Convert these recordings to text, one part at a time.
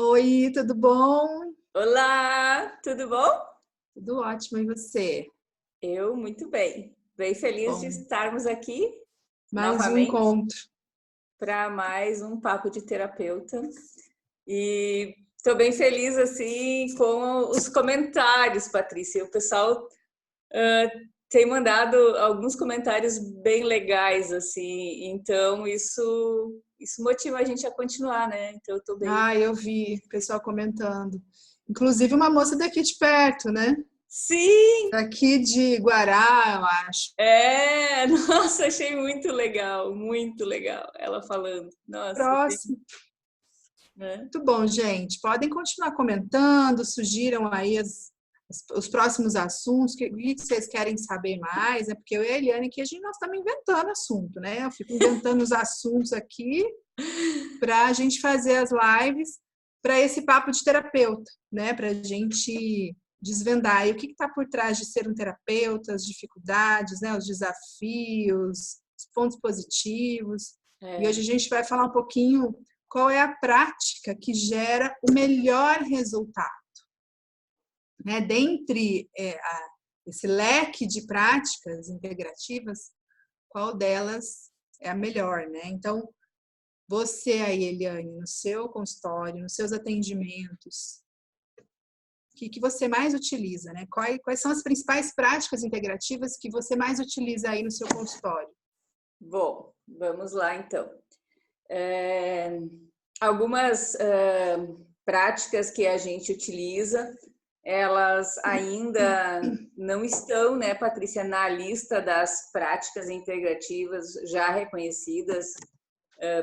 Oi, tudo bom? Olá, tudo bom? Tudo ótimo, e você? Eu muito bem. Bem feliz de Bom, estarmos aqui mais um novamente encontro. para mais um papo de terapeuta. E estou bem feliz assim com os comentários, Patrícia. O pessoal tem mandado alguns comentários bem legais assim. Então isso motiva a gente a continuar, né? Então eu estou bem. Ah, eu vi o pessoal comentando. Inclusive uma moça daqui de perto, né? Sim, Daqui de Guará, eu acho. nossa, achei muito legal ela falando. Nossa, Próximo. né? Muito bom, gente. Podem continuar comentando, sugiram aí os próximos assuntos, o que vocês querem saber mais, né? Porque eu e a Eliane aqui, nós estamos inventando assunto, né? Eu fico inventando os assuntos aqui para a gente fazer as lives para esse papo de terapeuta, né? Para a gente desvendar aí o que está por trás de ser um terapeuta, as dificuldades, né? Os desafios, os pontos positivos. E É, hoje a gente vai falar um pouquinho qual é a prática que gera o melhor resultado, né? Dentre esse leque de práticas integrativas, qual delas é a melhor, né? Então, você aí, Eliane, no seu consultório, nos seus atendimentos, o que você mais utiliza, né? Quais são as principais práticas integrativas que você mais utiliza aí no seu consultório? bom, vamos lá então. É, algumas práticas que a gente utiliza, elas ainda não estão, né, Patrícia, na lista das práticas integrativas já reconhecidas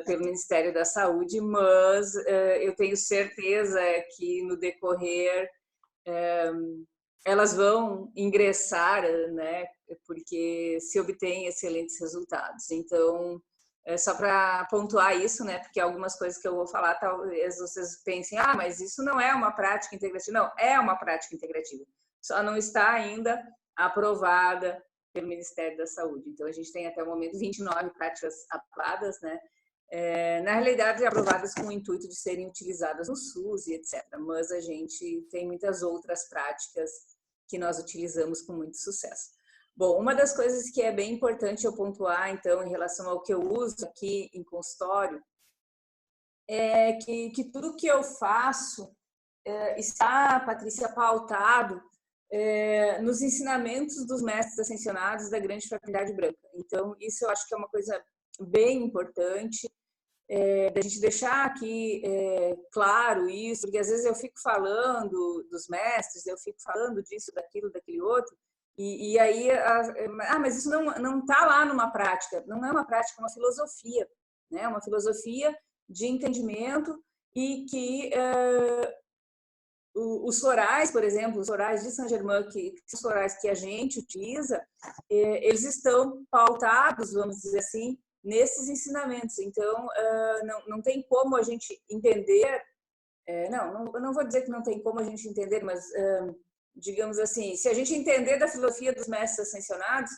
pelo Ministério da Saúde, mas eu tenho certeza que no decorrer elas vão ingressar, né, porque se obtém excelentes resultados. Então, é só para pontuar isso, né, porque algumas coisas que eu vou falar, talvez vocês pensem, ah, mas isso não é uma prática integrativa. Não, é uma prática integrativa, só não está ainda aprovada pelo Ministério da Saúde. Então, a gente tem até o momento 29 práticas aprovadas, né, na realidade aprovadas com o intuito de serem utilizadas no SUS e etc. Mas a gente tem muitas outras práticas que nós utilizamos com muito sucesso. Bom, uma das coisas que é bem importante eu pontuar, então, em relação ao que eu uso aqui em consultório, é que tudo que eu faço está, Patrícia, pautado nos ensinamentos dos mestres ascensionados da Grande Fraternidade Branca. Então, isso eu acho que é uma coisa bem importante da gente deixar aqui claro isso, porque às vezes eu fico falando dos mestres, eu fico falando disso, daquilo, daquele outro, e aí, mas isso não está lá numa prática, não é uma prática, é uma filosofia, né? Uma filosofia de entendimento e que os florais, por exemplo, os florais de Saint-Germain, que os florais que a gente utiliza, eles estão pautados, vamos dizer assim, nesses ensinamentos. Então, não tem como a gente entender, eu não vou dizer que não tem como a gente entender, mas, digamos assim, se a gente entender da filosofia dos mestres ascensionados,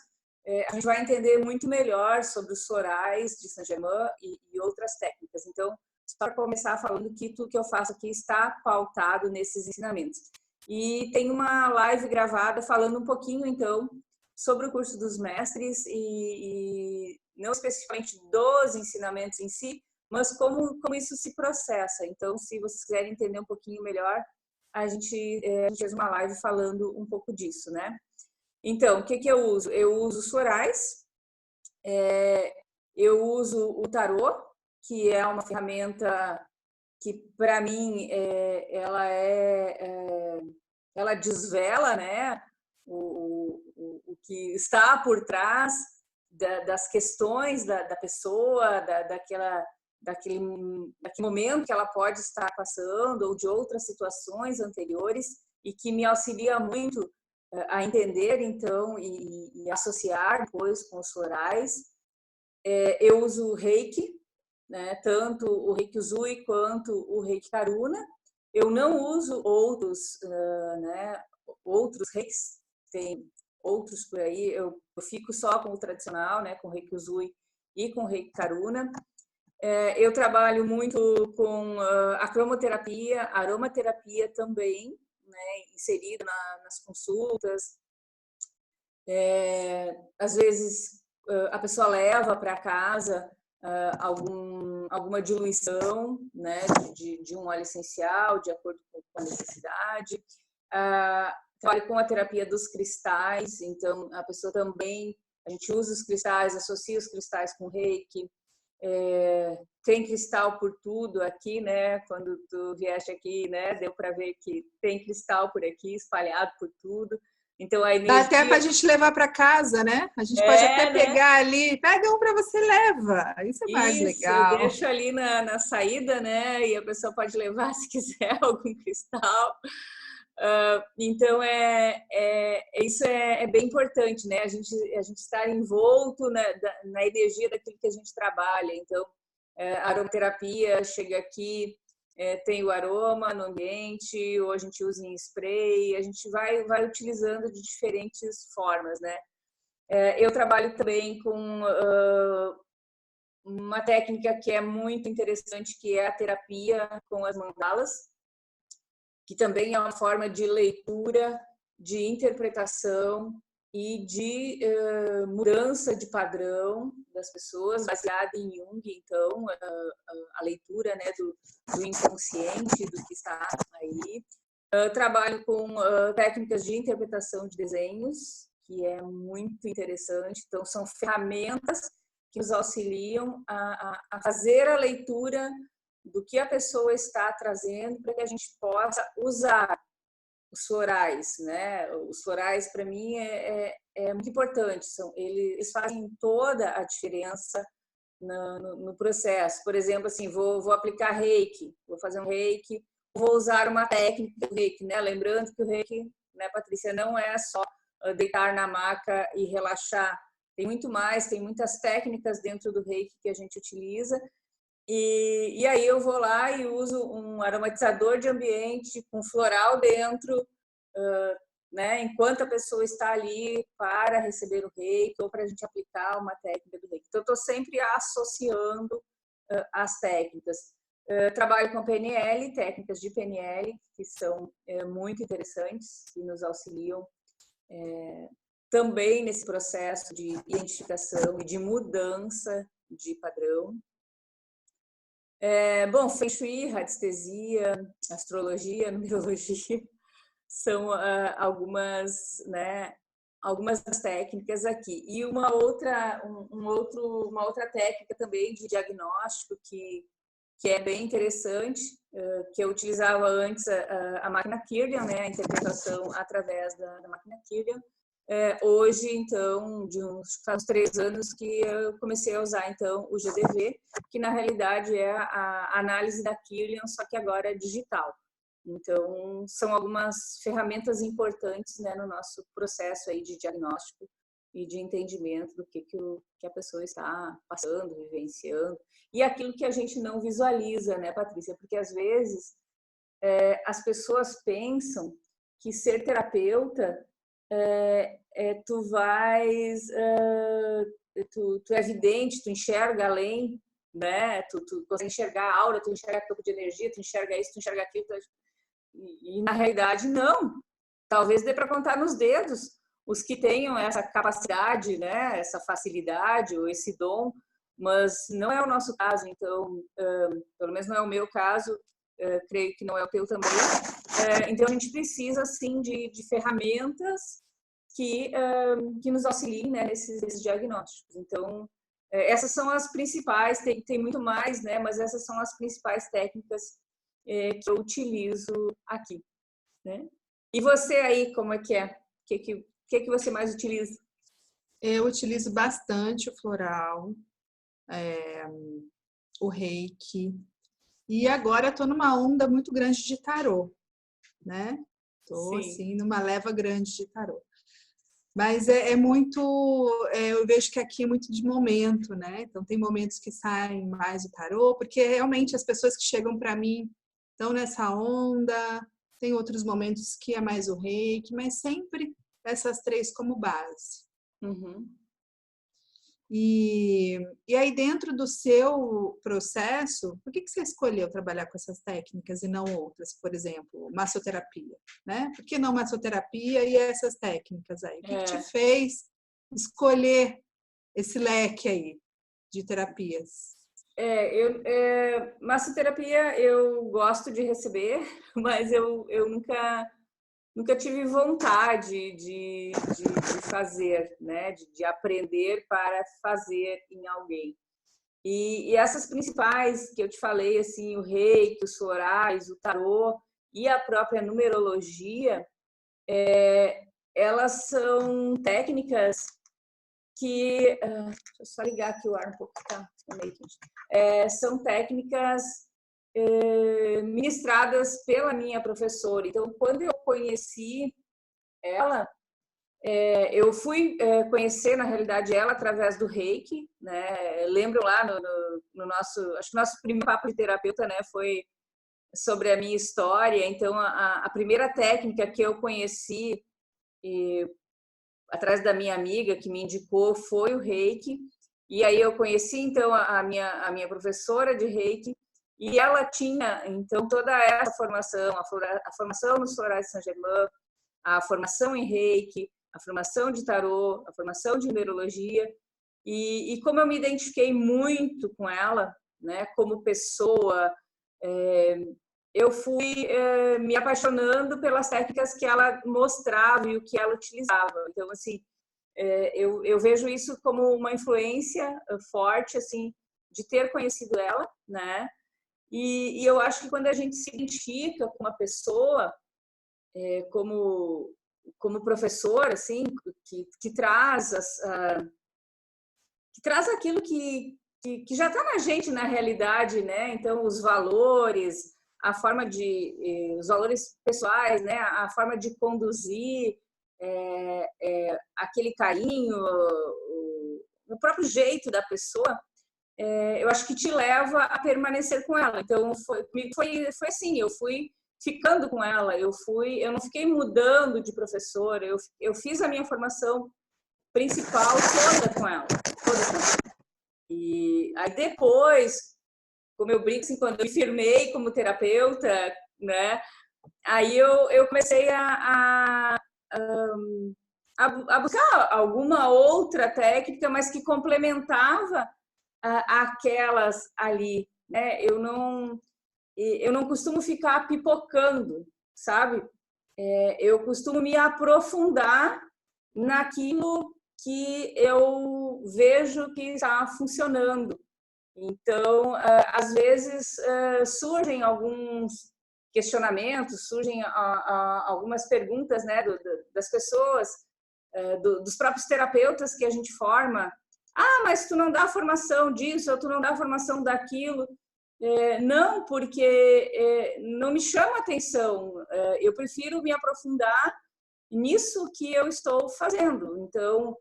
a gente vai entender muito melhor sobre os florais de Saint-Germain e outras técnicas. Então, só para começar falando que tudo que eu faço aqui está pautado nesses ensinamentos. E tem uma live gravada falando um pouquinho, então, sobre o curso dos mestres e não especificamente dos ensinamentos em si, mas como isso se processa. Então, se vocês quiserem entender um pouquinho melhor, a gente fez uma live falando um pouco disso, né? Então, o que eu uso? Eu uso os florais, eu uso o tarô, que é uma ferramenta que, para mim, ela desvela, né, o que está por trás das questões da pessoa, daquele momento que ela pode estar passando ou de outras situações anteriores e que me auxilia muito a entender, então, e associar depois com os florais. Eu uso o Reiki, né, tanto o Reiki Usui quanto o Reiki Karuna. Eu não uso outros, né, outros reikis, tem outros por aí, eu fico só com o tradicional, né, com o Reiki Usui e com o Reiki Karuna. Eu trabalho muito com a cromoterapia, a aromaterapia também, né, inserida nas consultas. Às vezes a pessoa leva para casa alguma diluição, né, de um óleo essencial, de acordo com a necessidade. Trabalho com a terapia dos cristais, então a pessoa também, a gente usa os cristais, associa os cristais com reiki. Tem cristal por tudo aqui, né? Quando tu vieste aqui, né? Deu para ver que tem cristal por aqui, espalhado por tudo. Então a energia... Dá até para a gente levar para casa, né? A gente pode até pegar ali, pega um para você, leva. Isso é mais legal. Eu deixo ali na saída, né? E a pessoa pode levar se quiser algum cristal. Então isso é bem importante, né? A gente estar envolto na energia daquilo que a gente trabalha. Então a aromaterapia chega aqui, tem o aroma no ambiente, ou a gente usa em spray, a gente vai utilizando de diferentes formas, né? Eu trabalho também com uma técnica que é muito interessante, que é a terapia com as mandalas, que também é uma forma de leitura, de interpretação e de mudança de padrão das pessoas, baseada em Jung. Então, a leitura, né, do inconsciente, do que está aí. Trabalho com técnicas de interpretação de desenhos, que é muito interessante. Então, são ferramentas que nos auxiliam a fazer a leitura do que a pessoa está trazendo, para que a gente possa usar os florais, né? Os florais, para mim, é muito importante. Eles fazem toda a diferença no processo. Por exemplo, assim, vou aplicar reiki, vou fazer um reiki, vou usar uma técnica do reiki, né? Lembrando que o reiki, né, Patrícia, não é só deitar na maca e relaxar. Tem muito mais, tem muitas técnicas dentro do reiki que a gente utiliza. E aí eu vou lá e uso um aromatizador de ambiente com floral dentro, né, enquanto a pessoa está ali para receber o reiki ou para a gente aplicar uma técnica do reiki. Então, eu estou sempre associando as técnicas. Trabalho com PNL, técnicas de PNL, que são muito interessantes e nos auxiliam também nesse processo de identificação e de mudança de padrão. Bom, Feng Shui, radiestesia, astrologia, numerologia são algumas das técnicas aqui. E uma outra técnica também de diagnóstico que é bem interessante, que eu utilizava antes a máquina Kirlian, né, a interpretação através da máquina Kirlian. Hoje, então, faz 3 anos que eu comecei a usar, então, o GDV, que na realidade é a análise da Kirlian, só que agora é digital. Então, são algumas ferramentas importantes, né, no nosso processo aí de diagnóstico e de entendimento do que a pessoa está passando, vivenciando, e aquilo que a gente não visualiza, né, Patrícia? Porque às vezes as pessoas pensam que ser terapeuta tu é vidente, tu enxerga além, né? Tu consegue enxergar a aura, tu enxerga campo de energia, tu enxerga isso, tu enxerga aquilo. E na realidade, não. Talvez dê para contar nos dedos os que tenham essa capacidade, né? Essa facilidade ou esse dom, mas não é o nosso caso. Então, pelo menos não é o meu caso, creio que não é o teu também. Então, a gente precisa, sim, de ferramentas que nos auxiliem, né, nesses diagnósticos. Então, essas são as principais, tem muito mais, né, mas essas são as principais técnicas que eu utilizo aqui, né? E você aí, como é que é? O que você mais utiliza? Eu utilizo bastante o floral, o reiki, e agora estou numa onda muito grande de tarô, né? Estou assim numa leva grande de tarô. Mas é muito, eu vejo que aqui é muito de momento, né? Então tem momentos que saem mais o tarô, porque realmente as pessoas que chegam para mim estão nessa onda, tem outros momentos que é mais o reiki, mas sempre essas 3 como base. Uhum. E aí, dentro do seu processo, por que você escolheu trabalhar com essas técnicas e não outras? Por exemplo, massoterapia, né? Por que não massoterapia e essas técnicas aí? O que te fez escolher esse leque aí de terapias? Massoterapia eu gosto de receber, mas eu nunca tive vontade de fazer, né? De aprender para fazer em alguém. E essas principais que eu te falei, assim, o reiki, os florais, o tarô e a própria numerologia, elas são técnicas que... deixa eu só ligar aqui o ar um pouco, tá? São técnicas ministradas pela minha professora. Então, quando eu conheci ela, eu fui conhecer, na realidade, ela através do Reiki, né? Lembro lá no nosso... Acho que o nosso primeiro papo de terapeuta, né, foi sobre a minha história. Então, a primeira técnica que eu conheci atrás da minha amiga que me indicou foi o Reiki. E aí eu conheci, então, a minha professora de Reiki, e ela tinha, então, toda essa formação, a formação nos florais de Saint-Germain, a formação em Reiki, a formação de tarô, a formação de numerologia. E como eu me identifiquei muito com ela, né, como pessoa, eu fui me apaixonando pelas técnicas que ela mostrava e o que ela utilizava. Então, assim, eu vejo isso como uma influência forte, assim, de ter conhecido ela, né? E eu acho que quando a gente se identifica com uma pessoa como professor, assim, que traz que traz aquilo que já está na gente, na realidade, né? Então, os valores, a forma os valores pessoais, né? A forma de conduzir, aquele carinho, o próprio jeito da pessoa, eu acho que te leva a permanecer com ela. Então, foi assim, eu fui ficando com ela, eu não fiquei mudando de professora, eu fiz a minha formação principal toda com ela, toda com ela. E aí depois, como eu brinco, assim, quando eu me firmei como terapeuta, né, aí eu comecei a buscar alguma outra técnica, mas que complementava aquelas ali, né? Eu não costumo ficar pipocando, sabe? Eu costumo me aprofundar naquilo que eu vejo que está funcionando. Então, às vezes, surgem alguns questionamentos, surgem algumas perguntas, né, das pessoas, dos próprios terapeutas que a gente forma. Ah, mas tu não dá formação disso, ou tu não dá formação daquilo. Não, porque não me chama atenção. Eu prefiro me aprofundar nisso que eu estou fazendo. Então,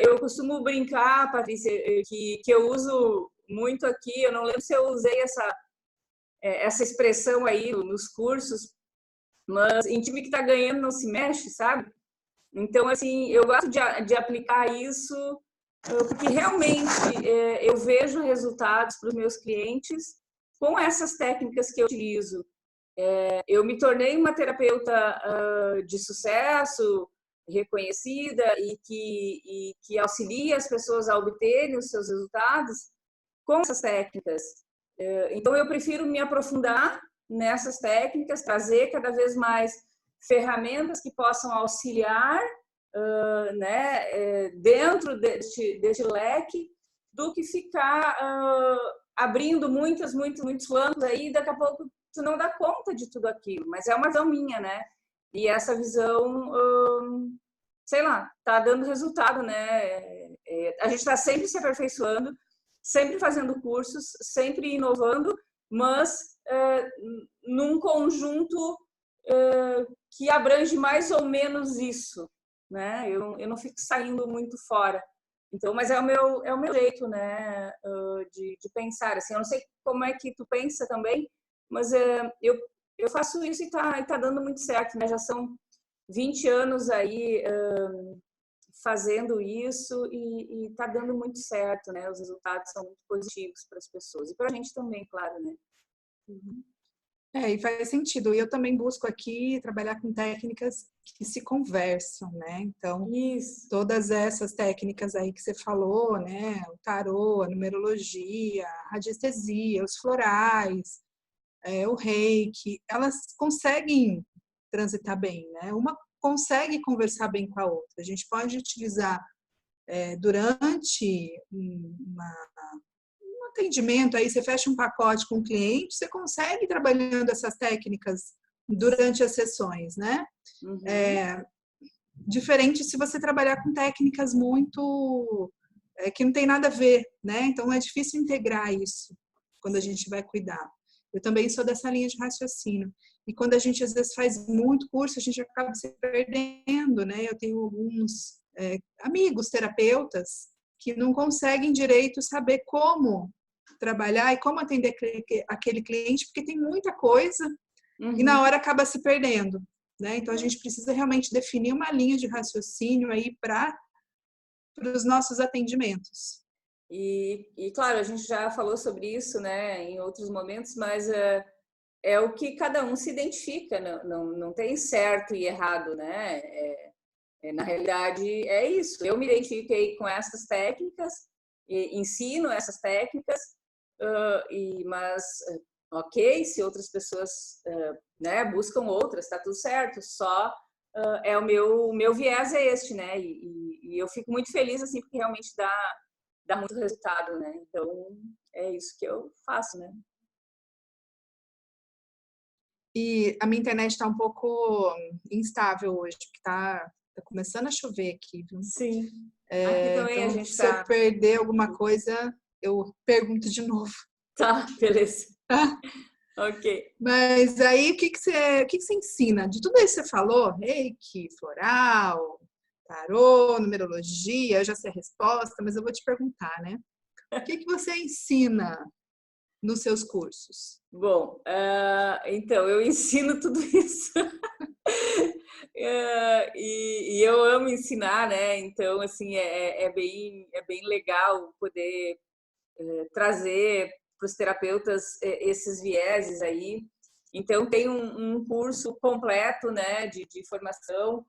eu costumo brincar, Patrícia, que eu uso muito aqui, eu não lembro se eu usei essa expressão aí nos cursos, mas em time que está ganhando não se mexe, sabe? Então, assim, eu gosto de aplicar isso, porque realmente eu vejo resultados para os meus clientes com essas técnicas que eu utilizo. Eu me tornei uma terapeuta de sucesso, reconhecida e que auxilia as pessoas a obterem os seus resultados com essas técnicas. Então, eu prefiro me aprofundar nessas técnicas, trazer cada vez mais ferramentas que possam auxiliar, né, dentro deste leque, do que ficar abrindo muitos flancos aí, e daqui a pouco tu não dá conta de tudo aquilo. Mas é uma visão minha, né? E essa visão, sei lá, tá dando resultado, né? A gente está sempre se aperfeiçoando, sempre fazendo cursos, sempre inovando, mas num conjunto que abrange mais ou menos isso, né? Eu não fico saindo muito fora. Então, mas é o meu jeito, né, de pensar. Assim, eu não sei como é que tu pensa também, mas eu faço isso e tá dando muito certo, né? Já são 20 anos aí fazendo isso e está dando muito certo, né? Os resultados são muito positivos para as pessoas e para a gente também, claro, né? Uhum. E faz sentido. E eu também busco aqui trabalhar com técnicas que se conversam, né? Então, Isso. todas essas técnicas aí que você falou, né? O tarô, a numerologia, a radiestesia, os florais, o reiki, elas conseguem transitar bem, né? Uma consegue conversar bem com a outra. A gente pode utilizar durante um atendimento, aí você fecha um pacote com o cliente, você consegue ir trabalhando essas técnicas durante as sessões, né? Uhum. Diferente se você trabalhar com técnicas muito que não tem nada a ver, né? Então é difícil integrar isso quando a gente vai cuidar. Eu também sou dessa linha de raciocínio. E quando a gente às vezes faz muito curso, a gente acaba se perdendo, né? Eu tenho alguns amigos terapeutas que não conseguem direito saber como trabalhar e como atender aquele cliente, porque tem muita coisa e na hora acaba se perdendo. Né? Então, a gente precisa realmente definir uma linha de raciocínio aí para os nossos atendimentos. Claro, a gente já falou sobre isso, né, em outros momentos, mas é o que cada um se identifica, não tem certo e errado, né? Na realidade, é isso. Eu me identifiquei com essas técnicas, ensino essas técnicas, mas ok, se outras pessoas né, buscam outras, está tudo certo, só é o meu viés é este, né? E eu fico muito feliz, assim, porque realmente dá muito resultado, né? Então, é isso que eu faço, né? E a minha internet está um pouco instável hoje, porque está começando a chover aqui, viu? Sim. Aqui também a Então, gente se eu está... perder alguma coisa, eu pergunto de novo. Tá, beleza. Ok. Mas aí, o que você ensina? De tudo isso que você falou, reiki, floral, tarô, numerologia, eu já sei a resposta, mas eu vou te perguntar, né? O que você ensina nos seus cursos? Bom, então, eu ensino tudo isso. E eu amo ensinar, né? Então, assim, é bem legal poder trazer para os terapeutas esses vieses aí. Então, tem um curso completo, né, de formação,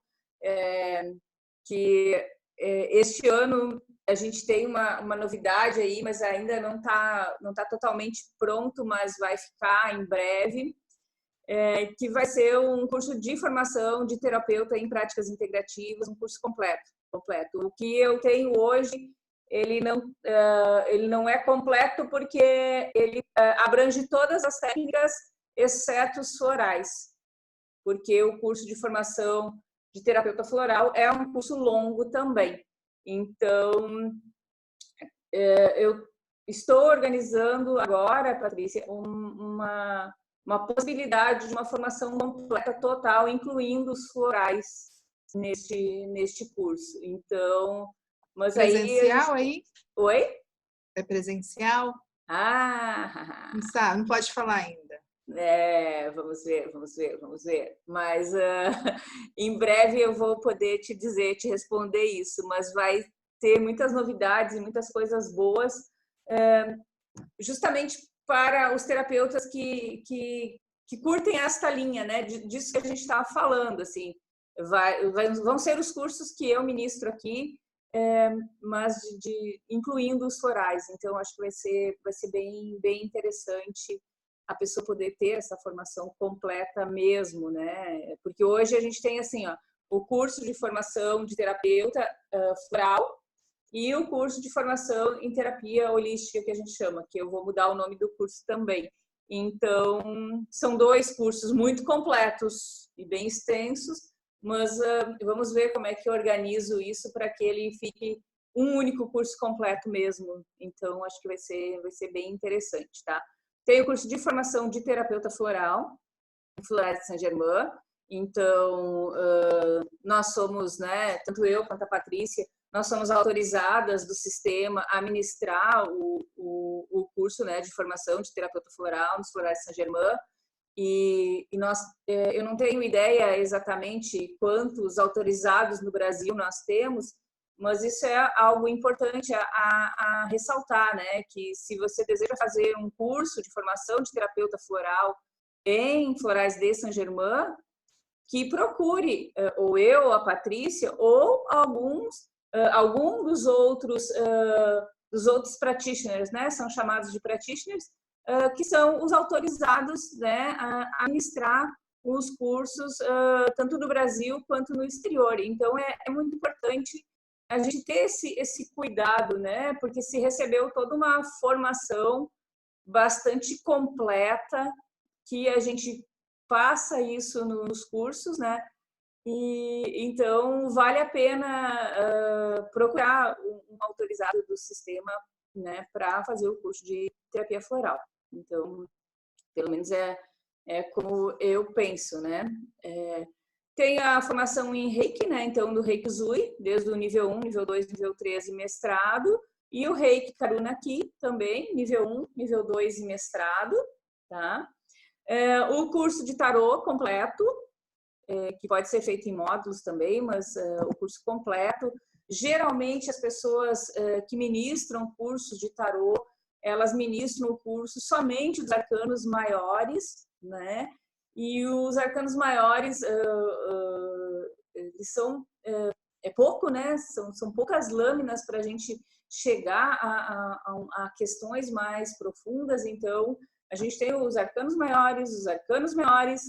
que este ano a gente tem uma novidade aí, mas ainda não tá totalmente pronto, mas vai ficar em breve, que vai ser um curso de formação de terapeuta em práticas integrativas, um curso completo. O que eu tenho hoje, ele não é completo porque ele abrange todas as técnicas, exceto os florais, porque o curso de formação de terapeuta floral é um curso longo também. Então, eu estou organizando agora, Patrícia, uma possibilidade de uma formação completa, total, incluindo os florais neste curso. Então, mas aí a gente... Presencial aí? Oi? É presencial? Ah, Não sabe, não pode falar ainda. vamos ver. Mas em breve eu vou poder te dizer, te responder isso, mas vai ter muitas novidades e muitas coisas boas, justamente para os terapeutas que curtem esta linha, né? Disso que a gente estava falando, assim. Vão ser os cursos que eu ministro aqui, mas incluindo os florais. Então, acho que vai ser bem interessante a pessoa poder ter essa formação completa mesmo, né? Porque hoje a gente tem, assim, ó, o curso de formação de terapeuta floral e o curso de formação em terapia holística, que a gente chama, que eu vou mudar o nome do curso também. Então, são dois cursos muito completos e bem extensos, mas vamos ver como é que eu organizo isso para que ele fique um único curso completo mesmo. Então, acho que vai ser bem interessante, tá? Tem o curso de formação de terapeuta floral, Florais de Saint-Germain. Então, nós somos, né, tanto eu quanto a Patrícia, nós somos autorizadas do sistema a ministrar o curso, né, de formação de terapeuta floral nos Florais de Saint-Germain. E eu não tenho ideia exatamente quantos autorizados no Brasil nós temos, Mas isso é algo importante a ressaltar, né? Que se você deseja fazer um curso de formação de terapeuta floral em Florais de Saint-Germain, que procure ou eu, ou a Patrícia, ou algum dos outros practitioners, né? São chamados de practitioners, que são os autorizados, né, a ministrar os cursos tanto no Brasil quanto no exterior. Então é muito importante a gente ter esse cuidado, né? Porque se recebeu toda uma formação bastante completa, que a gente passa isso nos cursos, né? E então vale a pena procurar um autorizado do sistema, né, para fazer o curso de terapia floral. Então, pelo menos é como eu penso, né? Tem a formação em Reiki, né? Então, do Reiki Zui, desde o nível 1, nível 2, nível 3 e mestrado. E o Reiki Karuna Ki também, nível 1, nível 2 e mestrado, tá? O curso de tarô completo, que pode ser feito em módulos também, mas o curso completo. Geralmente, as pessoas que ministram cursos de tarô, elas ministram o curso somente dos arcanos maiores, né? E os arcanos maiores, eles são... é pouco, né? São poucas lâminas para a gente chegar a questões mais profundas. Então, a gente tem os arcanos maiores, os arcanos menores,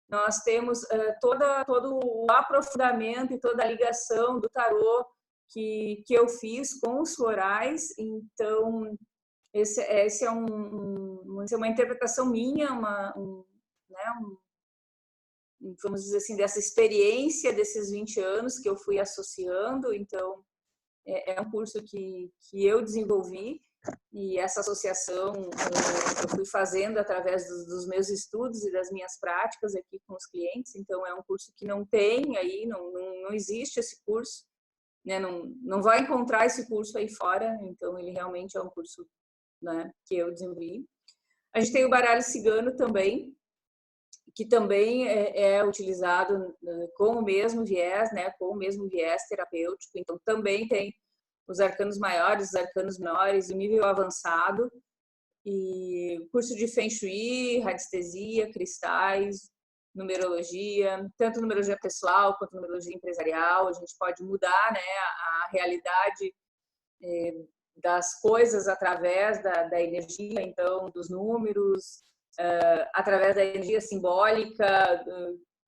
nós temos todo o aprofundamento e toda a ligação do tarô que eu fiz com os florais. Então, essa é uma interpretação minha, vamos dizer assim, dessa experiência desses 20 anos que eu fui associando. Então, é um curso que eu desenvolvi, e essa associação eu fui fazendo através dos meus estudos e das minhas práticas aqui com os clientes. Então, é um curso que não tem aí, não existe esse curso, né? Não vai encontrar esse curso aí fora. Então, ele realmente é um curso, né, que eu desenvolvi. A gente tem o baralho cigano também, que também é utilizado com o mesmo viés, né, com o mesmo viés terapêutico. Então, também tem os arcanos maiores, os arcanos menores, o nível avançado, e curso de Feng Shui, radiestesia, cristais, numerologia, tanto numerologia pessoal quanto numerologia empresarial. A gente pode mudar, né, a realidade das coisas através da energia, então, dos números, através da energia simbólica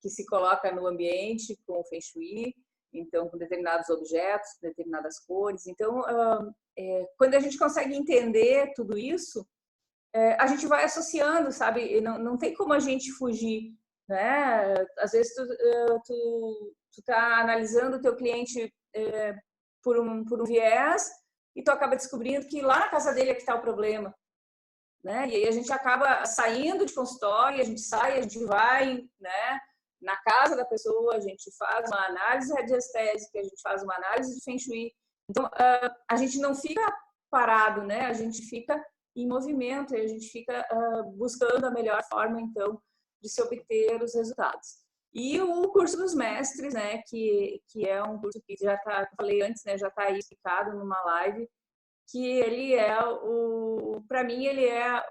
que se coloca no ambiente com o Feng Shui. Então, com determinados objetos, determinadas cores. Então, quando a gente consegue entender tudo isso, a gente vai associando, sabe? Não tem como a gente fugir, né? Às vezes tu tá analisando o teu cliente por um viés, e tu acaba descobrindo que lá na casa dele é que está o problema, né? E aí a gente acaba saindo de consultório, a gente vai, né, na casa da pessoa, a gente faz uma análise radiestésica, a gente faz uma análise de Feng Shui. Então, a gente não fica parado, né? A gente fica em movimento, e a gente fica buscando a melhor forma, então, de se obter os resultados. E o curso dos mestres, né, que é um curso que já está, como falei antes, né, já está aí explicado numa live, que ele para mim, ele é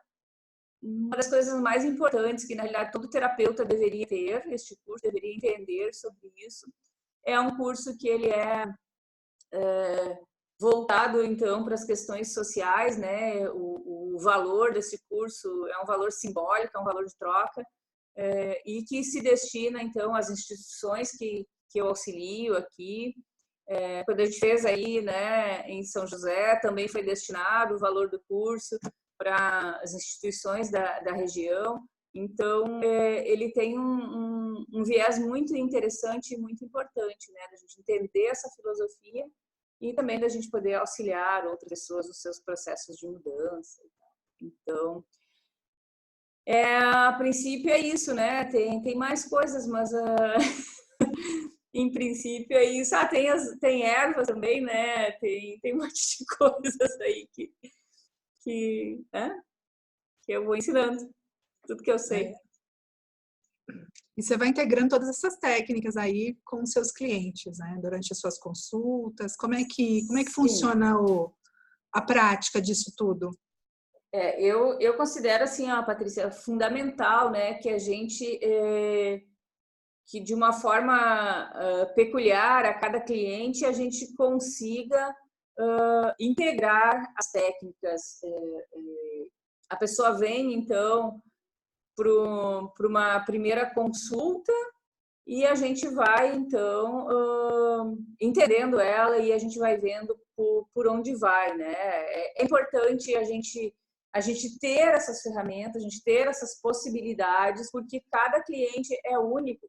uma das coisas mais importantes que, na realidade, todo terapeuta deveria ter. Este curso deveria entender sobre isso. É um curso que ele é voltado, então, para as questões sociais, né? O valor desse curso é um valor simbólico, é um valor de troca, e que se destina, então, às instituições que eu auxilio aqui. Quando a gente fez aí, né, em São José, também foi destinado o valor do curso para as instituições da região. Então, ele tem um viés muito interessante e muito importante, né, da gente entender essa filosofia e também da gente poder auxiliar outras pessoas nos seus processos de mudança. Então, a princípio é isso, né? Tem mais coisas, mas em princípio é isso. Tem ervas também, né? Tem um monte de coisas aí que eu vou ensinando tudo que eu sei. E você vai integrando todas essas técnicas aí com os seus clientes, né? Durante as suas consultas. Como é que funciona a prática disso tudo? Eu considero assim, ó, Patrícia, fundamental, né, que a gente que de uma forma peculiar a cada cliente a gente consiga integrar as técnicas. A pessoa vem então para uma primeira consulta e a gente vai então entendendo ela e a gente vai vendo por onde vai, né? É importante a gente ter essas ferramentas, a gente ter essas possibilidades, porque cada cliente é único,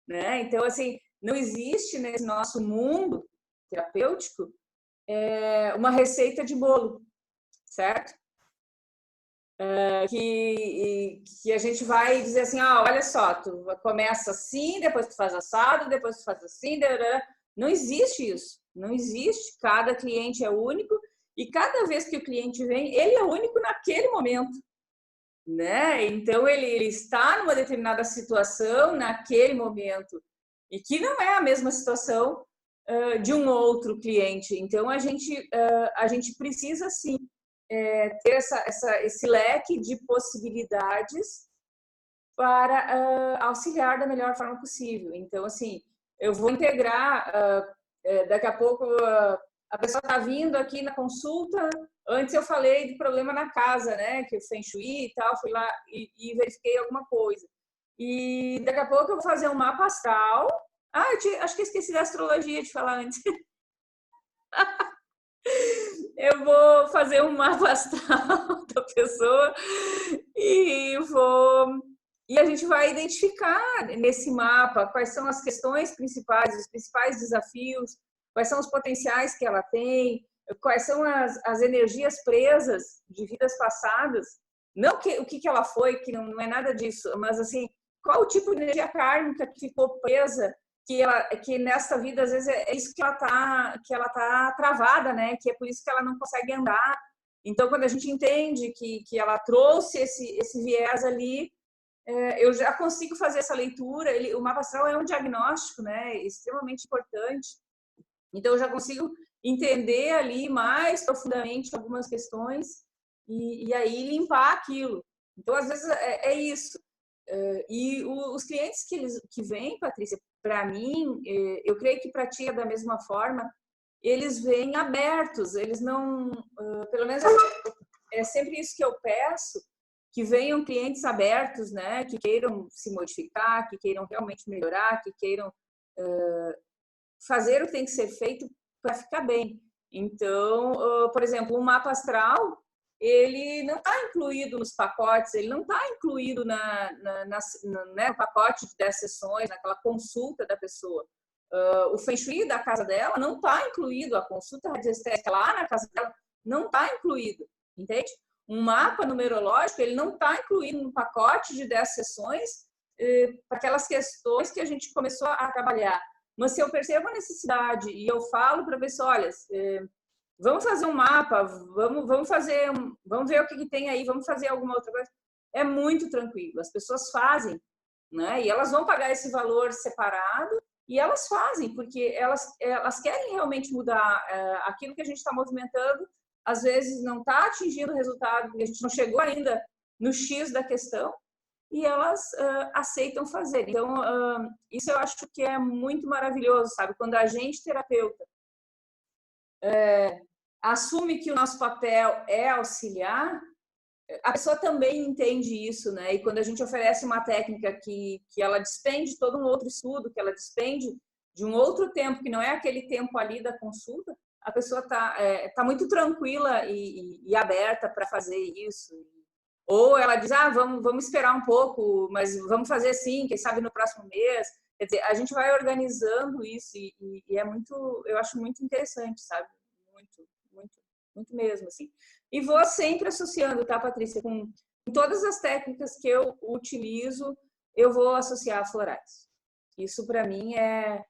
né? Então, assim, não existe nesse nosso mundo terapêutico uma receita de bolo, certo? Que a gente vai dizer assim, olha só, tu começa assim, depois tu faz assado, depois tu faz assim, não existe isso, não existe. Cada cliente é único e cada vez que o cliente vem, ele é único naquele momento, né? Então ele está numa determinada situação naquele momento e que não é a mesma situação de um outro cliente. Então a gente precisa sim ter esse leque de possibilidades para auxiliar da melhor forma possível. Então, assim, eu vou integrar, daqui a pouco a pessoa está vindo aqui na consulta, antes eu falei de problema na casa, né, que eu Feng Shui e tal, fui lá e verifiquei alguma coisa. E daqui a pouco eu vou fazer um mapa astral. Acho que eu esqueci da astrologia de falar antes. Eu vou fazer um mapa astral da pessoa e a gente vai identificar nesse mapa quais são as questões principais, os principais desafios, quais são os potenciais que ela tem, quais são as energias presas de vidas passadas, não o que ela foi, que não é nada disso, mas assim, qual o tipo de energia kármica que ficou presa, que nessa vida às vezes é isso que ela tá travada, né? Que é por isso que ela não consegue andar. Então, quando a gente entende que ela trouxe esse viés ali, eu já consigo fazer essa leitura. O mapa astral é um diagnóstico, né? Extremamente importante. Então, eu já consigo entender ali mais profundamente algumas questões e aí limpar aquilo. Então, às vezes é isso. E os clientes que vêm, Patrícia, para mim, eu creio que para ti é da mesma forma, eles vêm abertos, eles não, pelo menos é sempre isso que eu peço, que venham clientes abertos, né, que queiram se modificar, que queiram realmente melhorar, que queiram fazer o que tem que ser feito para ficar bem. Então, por exemplo, um mapa astral, ele não está incluído nos pacotes, ele não está incluído no pacote de 10 sessões, naquela consulta da pessoa. O Feng Shui da casa dela não está incluído, a consulta radiestética lá na casa dela não está incluído, entende? Um mapa numerológico, ele não está incluído no pacote de 10 sessões para aquelas questões que a gente começou a trabalhar. Mas se eu percebo a necessidade e eu falo para a pessoa, olha, vamos fazer um mapa, vamos ver o que tem aí, vamos fazer alguma outra coisa. É muito tranquilo, as pessoas fazem, né? E elas vão pagar esse valor separado e elas fazem, porque elas querem realmente mudar aquilo que a gente está movimentando, às vezes não está atingindo o resultado, porque a gente não chegou ainda no X da questão, e elas aceitam fazer. Então, isso eu acho que é muito maravilhoso, sabe? Quando a gente, terapeuta, assume que o nosso papel é auxiliar, a pessoa também entende isso, né? E quando a gente oferece uma técnica que ela despende todo um outro estudo, que ela despende de um outro tempo, que não é aquele tempo ali da consulta, a pessoa tá muito tranquila e aberta para fazer isso. Ou ela diz, vamos esperar um pouco, mas vamos fazer sim, quem sabe no próximo mês. Quer dizer, a gente vai organizando isso e é muito, eu acho muito interessante, sabe? Muito, muito, muito mesmo, assim. E vou sempre associando, tá, Patrícia? Com todas as técnicas que eu utilizo, eu vou associar florais. Isso, para mim, é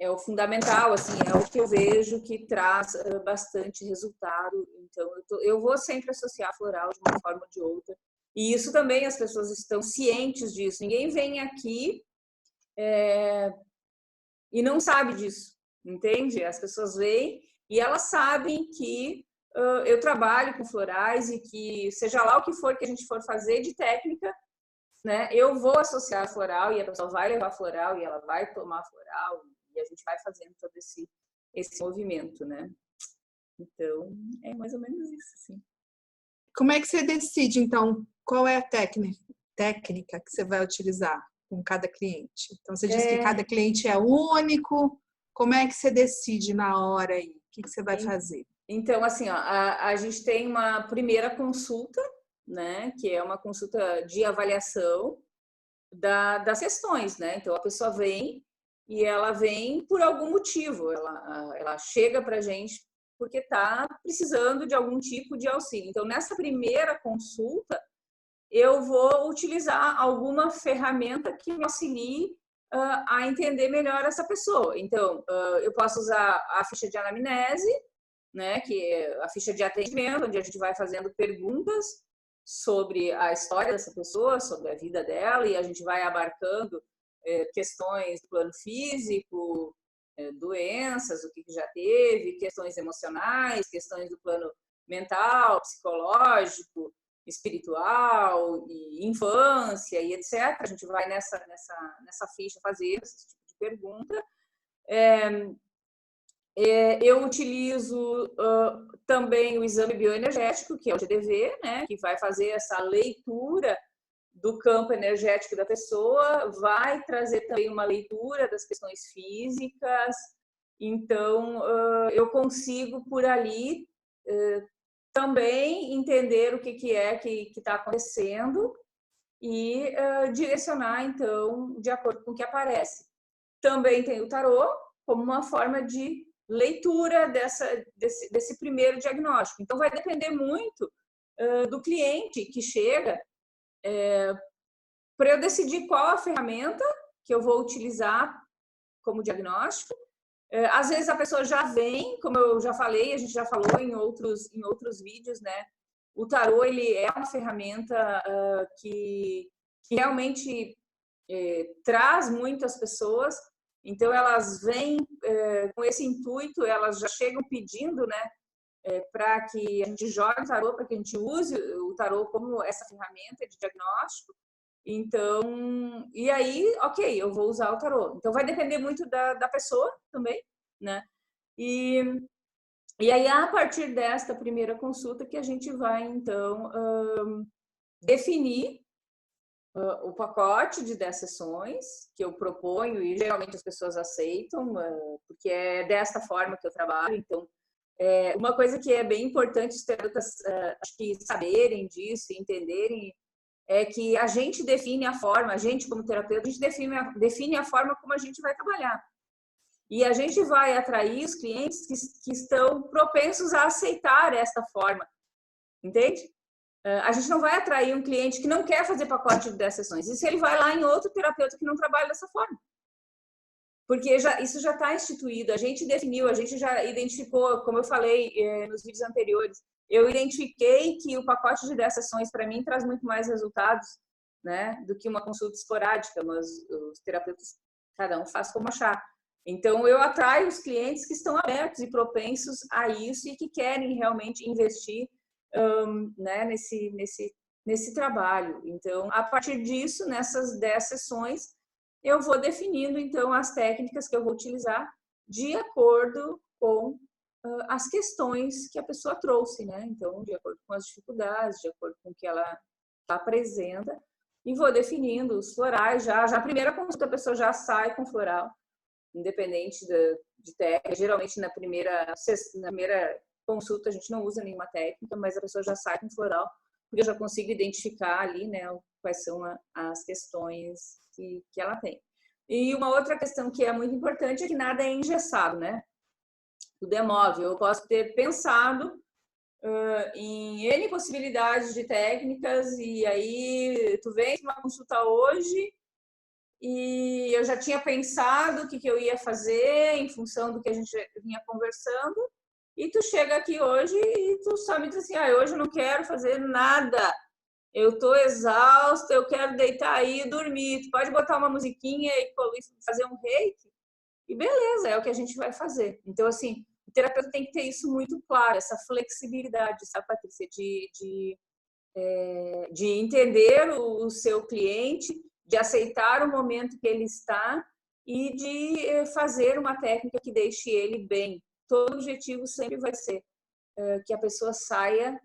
o fundamental, assim, é o que eu vejo que traz bastante resultado. Então, eu vou sempre associar floral de uma forma ou de outra. E isso também as pessoas estão cientes disso. Ninguém vem aqui e não sabe disso, entende? As pessoas vêm e elas sabem que eu trabalho com florais e que seja lá o que for que a gente for fazer de técnica, né? Eu vou associar floral e a pessoa vai levar floral e ela vai tomar floral e a gente vai fazendo todo esse movimento, né? Então, é mais ou menos isso, assim. Como é que você decide, então, qual é a técnica que você vai utilizar com cada cliente? Então, você diz que cada cliente é único. Como é que você decide na hora aí? O que você vai fazer? Então, assim, ó, a gente tem uma primeira consulta, né? Que é uma consulta de avaliação das questões, né? Então, a pessoa vem e ela vem por algum motivo. Ela chega para a gente porque está precisando de algum tipo de auxílio. Então, nessa primeira consulta, eu vou utilizar alguma ferramenta que me auxilie a entender melhor essa pessoa. Então, eu posso usar a ficha de anamnese, né, que é a ficha de atendimento, onde a gente vai fazendo perguntas sobre a história dessa pessoa, sobre a vida dela, e a gente vai abarcando questões do plano físico, doenças, o que já teve, questões emocionais, questões do plano mental, psicológico, espiritual, e infância e etc. A gente vai nessa ficha fazer esse tipo de pergunta. Eu utilizo também o exame bioenergético, que é o GDV, né, que vai fazer essa leitura do campo energético da pessoa, vai trazer também uma leitura das questões físicas. Então, eu consigo, por ali, também entender o que é que está acontecendo e direcionar, então, de acordo com o que aparece. Também tem o tarô como uma forma de leitura desse primeiro diagnóstico. Então, vai depender muito do cliente que chega para eu decidir qual a ferramenta que eu vou utilizar como diagnóstico. Às vezes a pessoa já vem, como eu já falei, a gente já falou em outros vídeos, né? O tarô, ele é uma ferramenta que realmente traz muitas pessoas. Então, elas vêm com esse intuito, elas já chegam pedindo, né, para que a gente jogue o tarô, para que a gente use o tarô como essa ferramenta de diagnóstico. Então, e aí, ok, eu vou usar o tarô. Então, vai depender muito da pessoa também, né? E aí, a partir desta primeira consulta, que a gente vai, então, definir o pacote de 10 sessões que eu proponho, e geralmente as pessoas aceitam, porque é desta forma que eu trabalho. Então, uma coisa que é bem importante os terapeutas acho que saberem disso e entenderem é que a gente define a forma, a gente como terapeuta, a gente define a forma como a gente vai trabalhar. E a gente vai atrair os clientes que estão propensos a aceitar esta forma, entende? A gente não vai atrair um cliente que não quer fazer pacote de 10 sessões. E se ele vai lá em outro terapeuta que não trabalha dessa forma? Porque isso já está instituído, a gente definiu, a gente já identificou, como eu falei nos vídeos anteriores, eu identifiquei que o pacote de 10 sessões, para mim, traz muito mais resultados, né, do que uma consulta esporádica, mas os terapeutas, cada um faz como achar. Então, eu atraio os clientes que estão abertos e propensos a isso e que querem realmente investir né, nesse trabalho. Então, a partir disso, nessas 10 sessões, eu vou definindo, então, as técnicas que eu vou utilizar de acordo com as questões que a pessoa trouxe, né? Então, de acordo com as dificuldades, de acordo com o que ela apresenta, e vou definindo os florais. Já a primeira consulta, a pessoa já sai com floral, independente de técnica. Geralmente, na primeira consulta, a gente não usa nenhuma técnica, mas a pessoa já sai com floral, porque eu já consigo identificar ali, né, quais são as questões que ela tem. E uma outra questão que é muito importante é que nada é engessado, né? Tudo é móvel. Eu posso ter pensado em N possibilidades de técnicas e aí tu vem uma consulta hoje e eu já tinha pensado o que eu ia fazer em função do que a gente vinha conversando, e tu chega aqui hoje e tu só me diz assim, hoje eu não quero fazer nada, eu estou exausta, eu quero deitar aí e dormir. Tu pode botar uma musiquinha e fazer um reiki e beleza, é o que a gente vai fazer. Então, assim, o terapeuta tem que ter isso muito claro, essa flexibilidade, sabe, Patrícia, de entender o seu cliente, de aceitar o momento que ele está e de fazer uma técnica que deixe ele bem. Todo objetivo sempre vai ser que a pessoa saia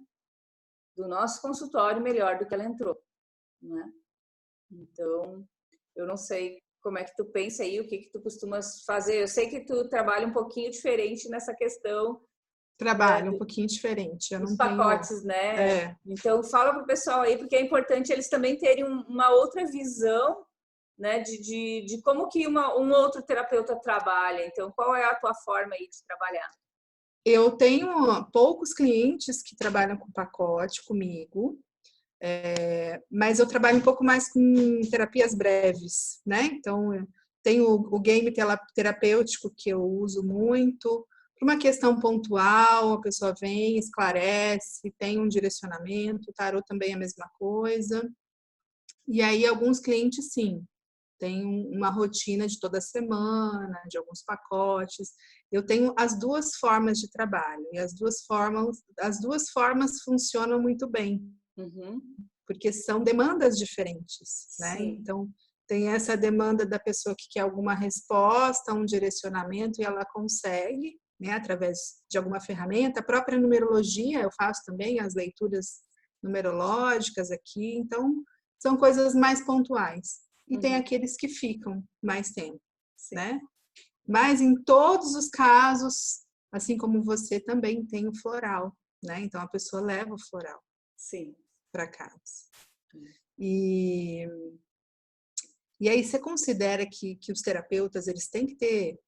do nosso consultório melhor do que ela entrou, né? Então, eu não sei como é que tu pensa aí, o que tu costumas fazer. Eu sei que tu trabalha um pouquinho diferente nessa questão. Trabalho um pouquinho diferente. Eu Os não pacotes, tenho... né? Então, fala para o pessoal aí, porque é importante eles também terem uma outra visão, né, de como que um outro terapeuta trabalha. Então, qual é a tua forma aí de trabalhar? Eu tenho poucos clientes que trabalham com pacote comigo, mas eu trabalho um pouco mais com terapias breves, né? Então, tenho o game terapêutico que eu uso muito, para uma questão pontual, a pessoa vem, esclarece, tem um direcionamento, o tarô também é a mesma coisa. E aí, alguns clientes, sim, tem uma rotina de toda semana, de alguns pacotes. Eu tenho as duas formas de trabalho e as duas formas funcionam muito bem, porque são demandas diferentes, né? Sim. Então, tem essa demanda da pessoa que quer alguma resposta, um direcionamento, e ela consegue, né, através de alguma ferramenta. A própria numerologia, eu faço também as leituras numerológicas aqui, então são coisas mais pontuais. E tem aqueles que ficam mais tempo, Sim. né? Mas em todos os casos, assim como você, também tem o floral, né? Então a pessoa leva o floral para casa. E aí você considera que os terapeutas eles têm que ter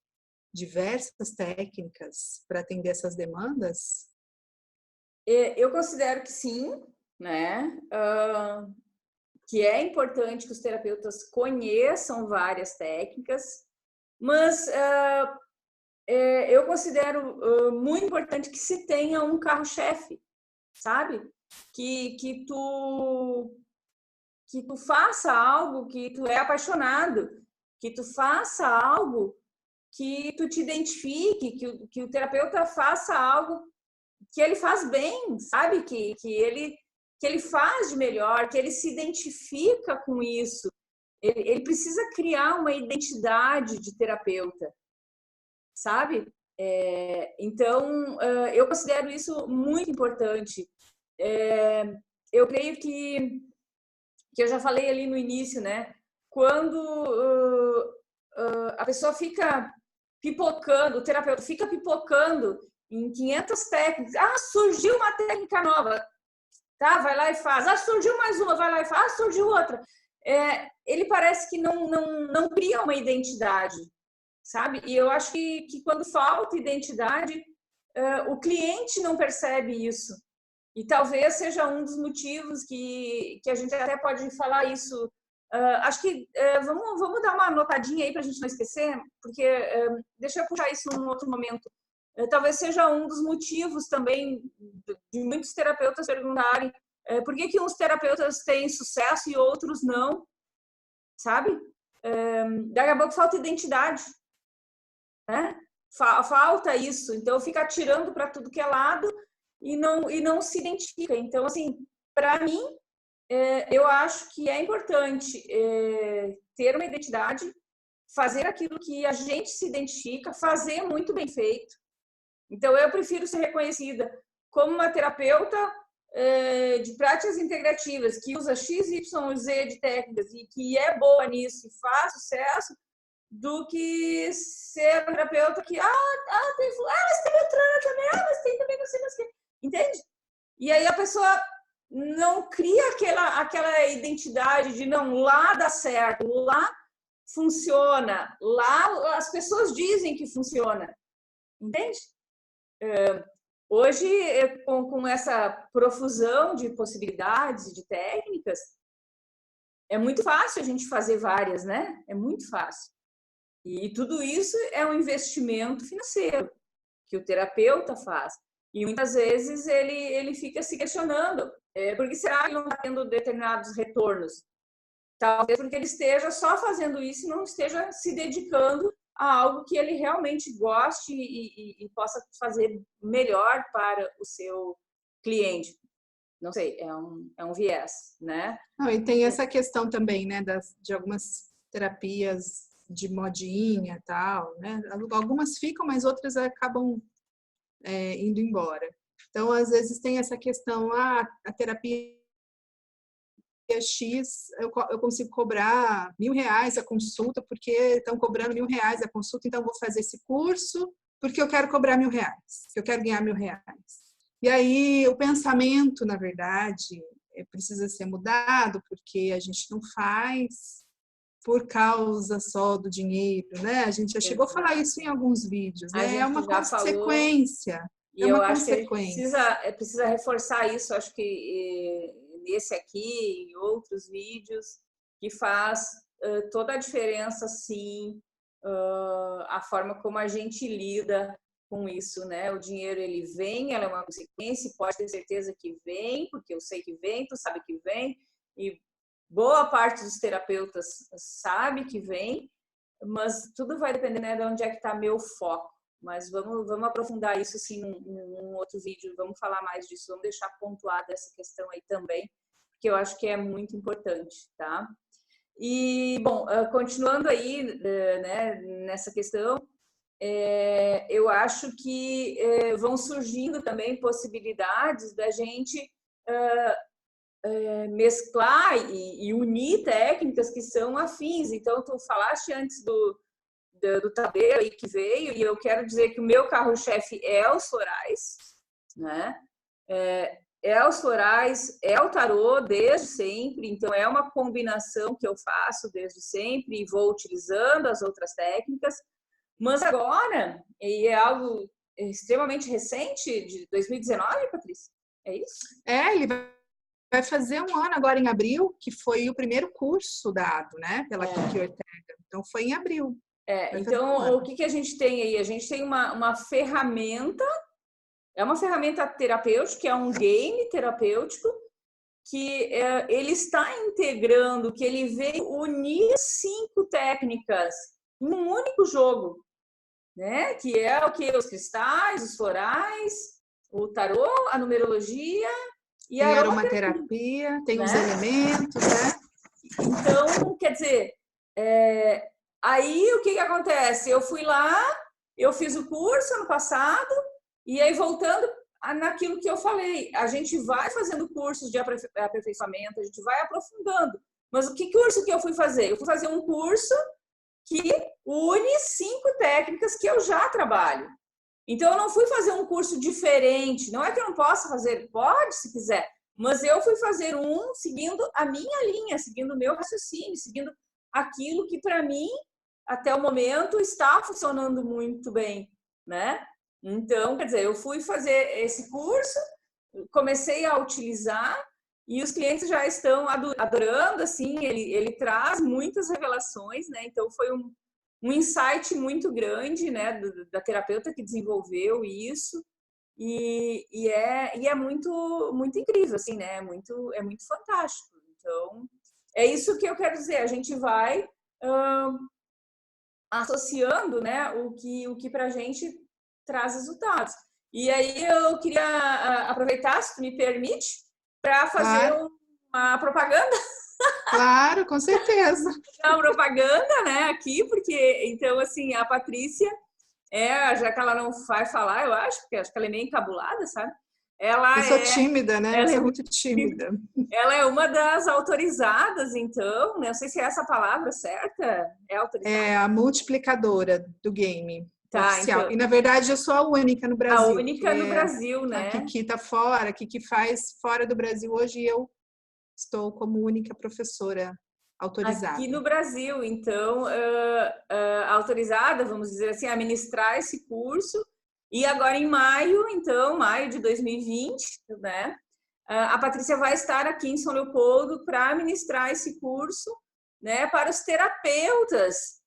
diversas técnicas para atender essas demandas? Eu considero que sim, né? Que é importante que os terapeutas conheçam várias técnicas, mas eu considero muito importante que se tenha um carro-chefe, sabe? Que tu faça algo que tu é apaixonado, que tu faça algo que tu te identifique, que o terapeuta faça algo que ele faz bem, sabe? Que ele faz de melhor, que ele se identifica com isso. Ele precisa criar uma identidade de terapeuta, sabe? Então, eu considero isso muito importante. Eu creio que eu já falei ali no início, né? Quando a pessoa fica pipocando, o terapeuta fica pipocando em 500 técnicas. Ah, surgiu uma técnica nova. Tá, vai lá e faz. Ah, surgiu mais uma, vai lá e faz. Ah, surgiu outra. Ele parece que não cria uma identidade, sabe? E eu acho que quando falta identidade, o cliente não percebe isso. E talvez seja um dos motivos que a gente até pode falar isso. Acho que vamos dar uma anotadinha aí para a gente não esquecer, porque deixa eu puxar isso num outro momento. Talvez seja um dos motivos também de muitos terapeutas perguntarem por que uns terapeutas têm sucesso e outros não, sabe? Daqui a pouco falta identidade, né? Falta isso, então fica atirando para tudo que é lado e não se identifica. Então, assim, para mim, eu acho que é importante ter uma identidade, fazer aquilo que a gente se identifica, fazer muito bem feito. Então, eu prefiro ser reconhecida como uma terapeuta de práticas integrativas que usa X, Y, Z de técnicas e que é boa nisso e faz sucesso, do que ser um terapeuta que mas tem outra também, mas tem também não sei mais o que. Entende? E aí a pessoa não cria aquela identidade de não, lá dá certo, lá funciona, lá as pessoas dizem que funciona. Entende? Hoje, com essa profusão de possibilidades, de técnicas, é muito fácil a gente fazer várias, né? É muito fácil. E tudo isso é um investimento financeiro que o terapeuta faz. E muitas vezes ele fica se questionando. Por que será que ele não está tendo determinados retornos? Talvez porque ele esteja só fazendo isso e não esteja se dedicando a algo que ele realmente goste e possa fazer melhor para o seu cliente. Não sei, é um viés, né? Não, e tem essa questão também, né, de algumas terapias de modinha e tal, né? Algumas ficam, mas outras acabam indo embora. Então, às vezes tem essa questão, a terapia X, eu consigo cobrar R$1.000 a consulta, porque estão cobrando R$1.000 a consulta, então eu vou fazer esse curso porque eu quero cobrar R$1.000, eu quero ganhar R$1.000. E aí o pensamento, na verdade, precisa ser mudado, porque a gente não faz por causa só do dinheiro, né? A gente já chegou a falar isso em alguns vídeos, né? É uma consequência. E eu acho que a gente precisa reforçar isso, acho que nesse aqui, em outros vídeos, que faz toda a diferença, sim, a forma como a gente lida com isso, né? O dinheiro, ele vem, ela é uma consequência, pode ter certeza que vem, porque eu sei que vem, tu sabe que vem, e boa parte dos terapeutas sabe que vem, mas tudo vai depender, né, de onde é que está meu foco. Mas vamos aprofundar isso sim num outro vídeo, vamos falar mais disso, vamos deixar pontuada essa questão aí também, porque eu acho que é muito importante, tá? E, bom, continuando aí, né, nessa questão, eu acho que vão surgindo também possibilidades da gente mesclar e unir técnicas que são afins. Então, tu falaste antes do tabuleiro aí que veio, e eu quero dizer que o meu carro-chefe é os florais, né? Os florais, o tarô desde sempre, então é uma combinação que eu faço desde sempre e vou utilizando as outras técnicas, mas agora, e é algo extremamente recente, de 2019, Patrícia, é isso? Ele vai fazer um ano agora em abril, que foi o primeiro curso dado, né, pela Kiki Ortega. Então, foi em abril. Então, o que a gente tem aí? A gente tem uma ferramenta, é uma ferramenta terapêutica, é um game terapêutico, que ele está integrando, que ele veio unir 5 técnicas em um único jogo, né? Que é o que? Os cristais, os florais, o tarô, a numerologia e a aromaterapia, tem os elementos, né? Então, quer dizer, aí o que acontece? Eu fui lá, eu fiz o curso ano passado, e aí voltando naquilo que eu falei, a gente vai fazendo cursos de aperfeiçoamento, a gente vai aprofundando. Mas que curso que eu fui fazer? Eu fui fazer um curso que une 5 técnicas que eu já trabalho. Então, eu não fui fazer um curso diferente. Não é que eu não possa fazer, pode se quiser, mas eu fui fazer um seguindo a minha linha, seguindo o meu raciocínio, seguindo aquilo que para mim, até o momento, está funcionando muito bem, né? Então, quer dizer, eu fui fazer esse curso, comecei a utilizar e os clientes já estão adorando, assim, ele traz muitas revelações, né? Então, foi um insight muito grande, né, da terapeuta que desenvolveu isso, e é muito, muito incrível, assim, né? É muito fantástico. Então, é isso que eu quero dizer. A gente vai associando, né, o que para a gente traz resultados. E aí eu queria aproveitar, se tu me permite, para fazer uma propaganda. Claro, com certeza. Uma propaganda, né, aqui, porque, então, assim, a Patrícia, já que ela não vai falar, eu acho, porque acho que ela é meio encabulada, sabe? Eu sou tímida, né? Eu sou muito tímida. Ela é uma das autorizadas, então, não sei se é essa a palavra certa, é autorizada? É a multiplicadora do game. Tá, oficial. então, e, na verdade, eu sou a única no Brasil. A única no Brasil, né? A Kiki tá fora, a Kiki faz fora do Brasil hoje e eu estou como única professora autorizada. Aqui no Brasil, então, autorizada, vamos dizer assim, a ministrar esse curso. E agora em maio, então, maio de 2020, né? A Patrícia vai estar aqui em São Leopoldo para ministrar esse curso, né, para os terapeutas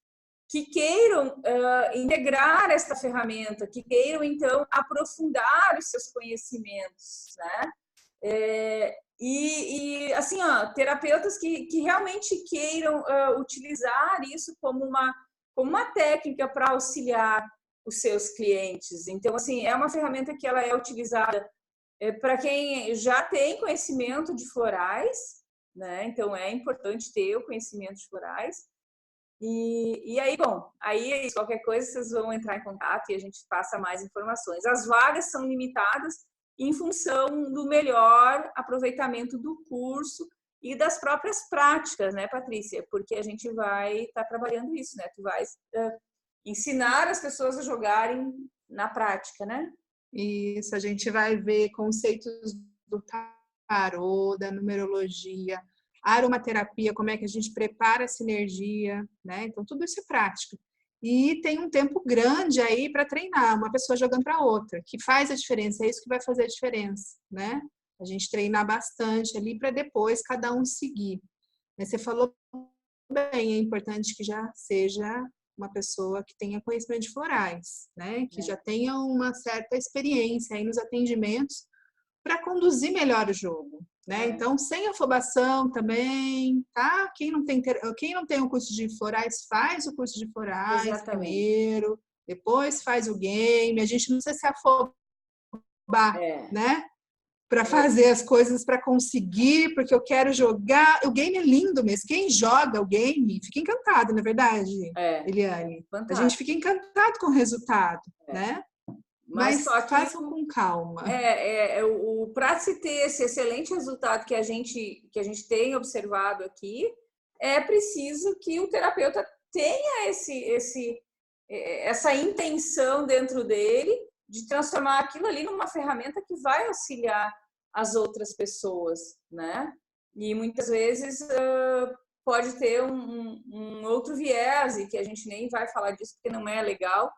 que queiram integrar esta ferramenta, que queiram, então, aprofundar os seus conhecimentos, né? E assim, ó, terapeutas que realmente queiram utilizar isso como uma técnica para auxiliar os seus clientes. Então, assim, é uma ferramenta que ela é utilizada para quem já tem conhecimento de florais, né? Então, é importante ter o conhecimento de florais. E aí, bom, aí é isso, qualquer coisa vocês vão entrar em contato e a gente passa mais informações. As vagas são limitadas em função do melhor aproveitamento do curso e das próprias práticas, né, Patrícia? Porque a gente vai estar trabalhando isso, né? Tu vai ensinar as pessoas a jogarem na prática, né? Isso, a gente vai ver conceitos do tarô, da numerologia, aromaterapia, como é que a gente prepara essa energia, né? Então, tudo isso é prática. E tem um tempo grande aí para treinar, uma pessoa jogando para outra, que faz a diferença, é isso que vai fazer a diferença, né? A gente treinar bastante ali para depois cada um seguir. Mas você falou bem, é importante que já seja uma pessoa que tenha conhecimento de florais, né? Que já tenha uma certa experiência aí nos atendimentos para conduzir melhor o jogo, né? Então, sem afobação também, tá? Quem não tem o curso de florais, faz o curso de florais Exatamente. primeiro, depois faz o game. A gente não precisa se afobar, né? Para fazer as coisas para conseguir, porque eu quero jogar. O game é lindo mesmo. Quem joga o game fica encantado, não é verdade, Eliane? A gente fica encantado com o resultado, né? Mas só que façam com calma. Para se ter esse excelente resultado que a gente tem observado aqui, é preciso que o terapeuta tenha essa intenção dentro dele de transformar aquilo ali numa ferramenta que vai auxiliar as outras pessoas, né? E muitas vezes pode ter um outro viés, e que a gente nem vai falar disso porque não é legal,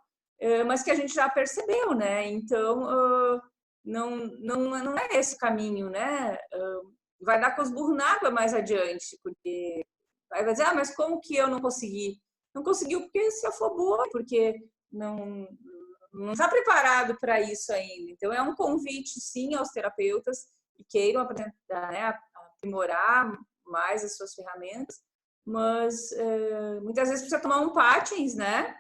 mas que a gente já percebeu, né? Então, não é esse o caminho, né? Vai dar com os burros na água mais adiante, porque vai dizer, mas como que eu não consegui? Não conseguiu porque se afobou, porque não está preparado para isso ainda. Então, é um convite, sim, aos terapeutas que queiram aprimorar mais as suas ferramentas, mas muitas vezes precisa tomar um patins, né?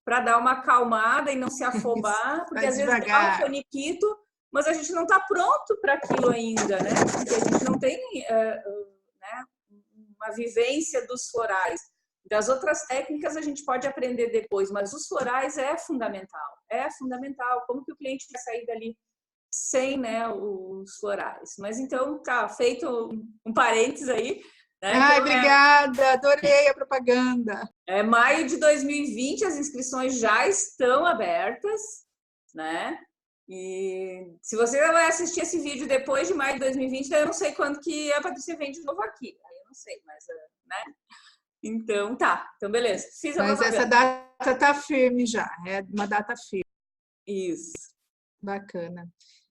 Para dar uma acalmada e não se afobar, porque às vezes dá um faniquito, mas a gente não está pronto para aquilo ainda, né? Porque a gente não tem uma vivência dos florais. Das outras técnicas a gente pode aprender depois, mas os florais é fundamental. É fundamental. Como que o cliente vai sair dali sem, né, os florais? Mas então, tá feito um parênteses aí. Né? Ai, então, obrigada, adorei a propaganda. Maio de 2020, as inscrições já estão abertas, né? E se você vai assistir esse vídeo depois de maio de 2020, eu não sei quando que a Patrícia vem de novo aqui. Aí eu não sei, mas, né? Então, tá. Então, beleza. Fiz a propaganda. Mas essa data tá firme já. É uma data firme. Isso. Bacana.